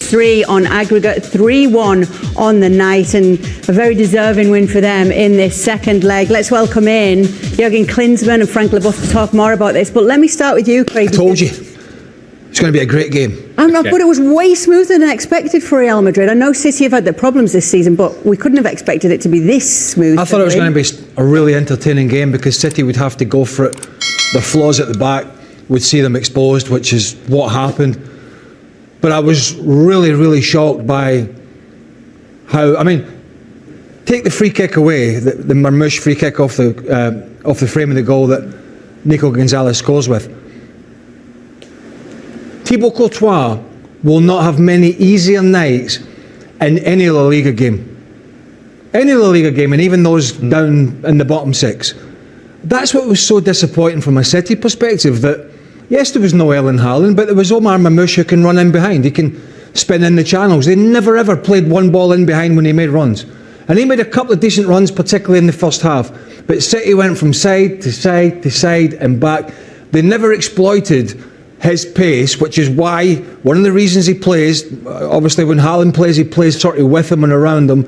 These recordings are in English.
6-3 on aggregate, 3-1 on the night, and a very deserving win for them in this second leg. Let's welcome in Jurgen Klinsmann and Frank Leboeuf to talk more about this. But let me start with you, Craig. I told you. It's going to be a great game. But it was way smoother than expected for Real Madrid. I know City have had their problems this season, but we couldn't have expected it to be this smooth. I thought it was going to be a really entertaining game because City would have to go for it. The flaws at the back would see them exposed, which is what happened. But I was really, really shocked by how, take the free kick away, the Marmoush free kick off the frame of the goal that Nico Gonzalez scores with. Thibaut Courtois will not have many easier nights in any La Liga game. Any La Liga game, and even those down in the bottom six. That's what was so disappointing from a City perspective, that yes, there was no Erling Haaland, but there was Omar Marmoush who can run in behind. He can spin in the channels. They never ever played one ball in behind when he made runs. And he made a couple of decent runs, particularly in the first half. But City went from side to side to side and back. They never exploited his pace, which is why, one of the reasons he plays, obviously when Haaland plays, he plays sort of with him and around him,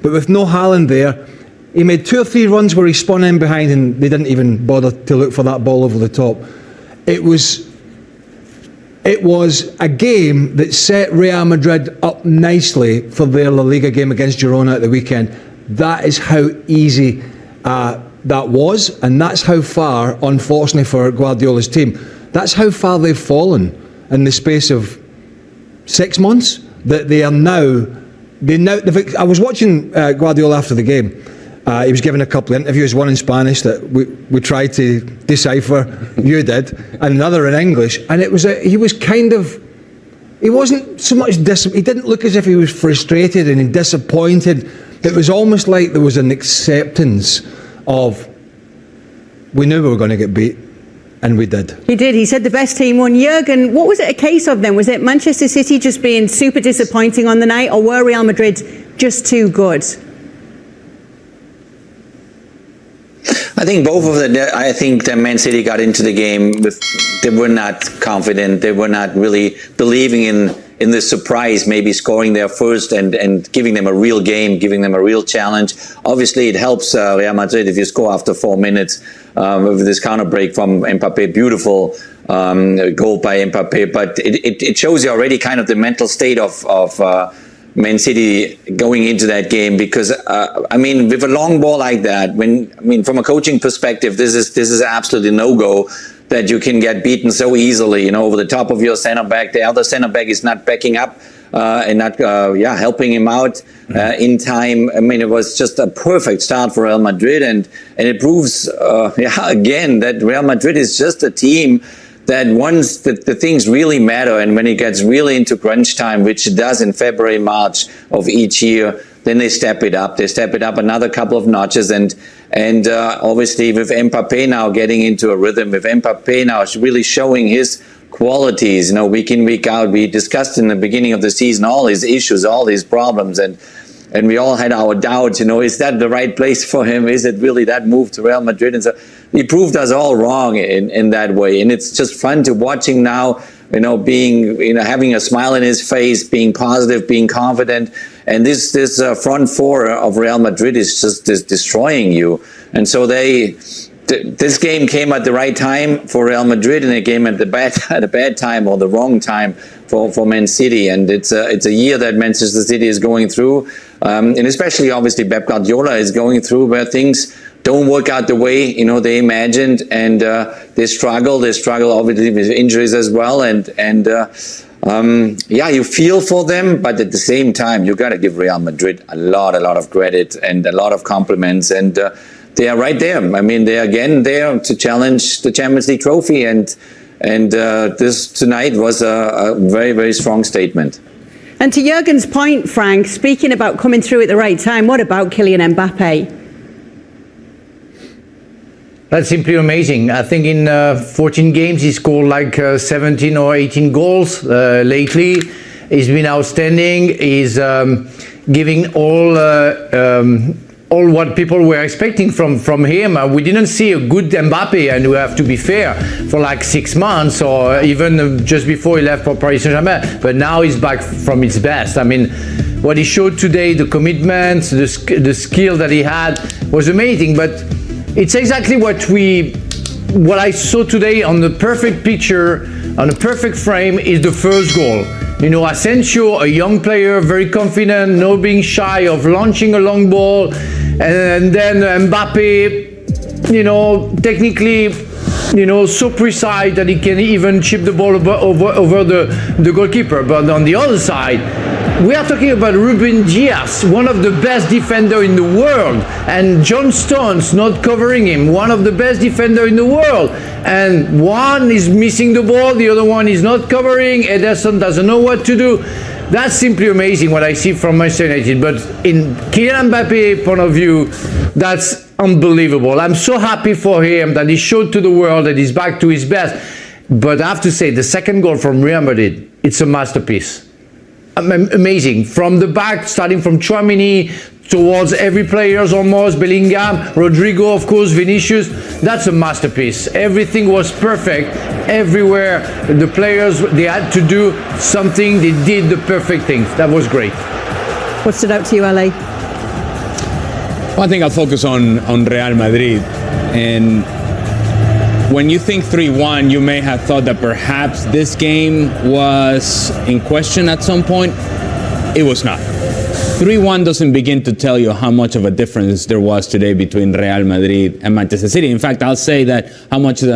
but with no Haaland there, he made 2 or 3 runs where he spun in behind and they didn't even bother to look for that ball over the top. It was a game that set Real Madrid up nicely for their La Liga game against Girona at the weekend. That is how easy that was, and that's how far, unfortunately for Guardiola's team, that's how far they've fallen in the space of 6 months. That they are now. I was watching Guardiola after the game. He was giving a couple of interviews, one in Spanish that we tried to decipher. You did, and another in English. And it was he wasn't so much he didn't look as if he was frustrated and disappointed. It was almost like there was an acceptance of, we knew we were going to get beat. And we did. He did. He said the best team won. Jurgen, what was it a case of then? Was it Manchester City just being super disappointing on the night, or were Real Madrid just too good? I think both of them. I think that Man City got into the game they were not confident. They were not really believing in the surprise, maybe scoring their first and giving them a real game, giving them a real challenge. Obviously, it helps Real Madrid if you score after 4 minutes with this counter break from Mbappe. Beautiful goal by Mbappe. But it shows you already kind of the mental state of Man City going into that game, because with a long ball like that, from a coaching perspective, this is absolutely no-go, that you can get beaten so easily, over the top of your center back. The other center back is not backing up and not helping him out in time. It was just a perfect start for Real Madrid, and it proves again that Real Madrid is just a team that once the things really matter, and when it gets really into crunch time, which it does in February, March of each year, then they step it up. They step it up another couple of notches, and obviously with Mbappe now getting into a rhythm, with Mbappe now really showing his qualities, week in, week out. We discussed in the beginning of the season all his issues, all his problems, and we all had our doubts, is that the right place for him? Is it really that move to Real Madrid? And so he proved us all wrong in that way. And it's just fun to watch him now, being, having a smile in his face, being positive, being confident. And this front four of Real Madrid is just destroying you. And so this game came at the right time for Real Madrid, and it came at a bad time, or the wrong time for Man City. And it's a year that Manchester City is going through, and especially obviously Pep Guardiola is going through, where things don't work out the way they imagined, and they struggle obviously with injuries as well, and you feel for them, but at the same time you got to give Real Madrid a lot of credit and a lot of compliments, and they are right there. They are again there to challenge the Champions League trophy, and this tonight was a very, very strong statement. And to Jurgen's point, Frank, speaking about coming through at the right time, what about Kylian Mbappe? That's simply amazing. I think in 14 games he scored like 17 or 18 goals lately. He's been outstanding. He's giving all all what people were expecting from him. We didn't see a good Mbappe, and we have to be fair, for like 6 months or even just before he left for Paris Saint-Germain. But now he's back from his best. I mean, what he showed today, the commitment, the skill that he had was amazing. But it's exactly what I saw today on the perfect picture, on a perfect frame, is the first goal. You know, Asensio, a young player, very confident, not being shy of launching a long ball, and then Mbappe, you know, technically, you know, so precise that he can even chip the ball over the goalkeeper. But on the other side, we are talking about Ruben Dias, one of the best defenders in the world, and John Stones not covering him, one of the best defenders in the world. And one is missing the ball, the other one is not covering, Ederson doesn't know what to do. That's simply amazing what I see from Manchester United. But in Kylian Mbappe point of view, that's unbelievable. I'm so happy for him that he showed to the world that he's back to his best. But I have to say, the second goal from Real Madrid, it's a masterpiece. Amazing. From the back, starting from Tchouaméni towards every players almost, Bellingham, Rodrigo, of course, Vinicius. That's a masterpiece. Everything was perfect. Everywhere, the players, they had to do something. They did the perfect things. That was great. What stood out to you, Ali? Well, I think I'll focus on Real Madrid. And when you think 3-1, you may have thought that perhaps this game was in question at some point. It was not. 3-1 doesn't begin to tell you how much of a difference there was today between Real Madrid and Manchester City. In fact, I'll say that how much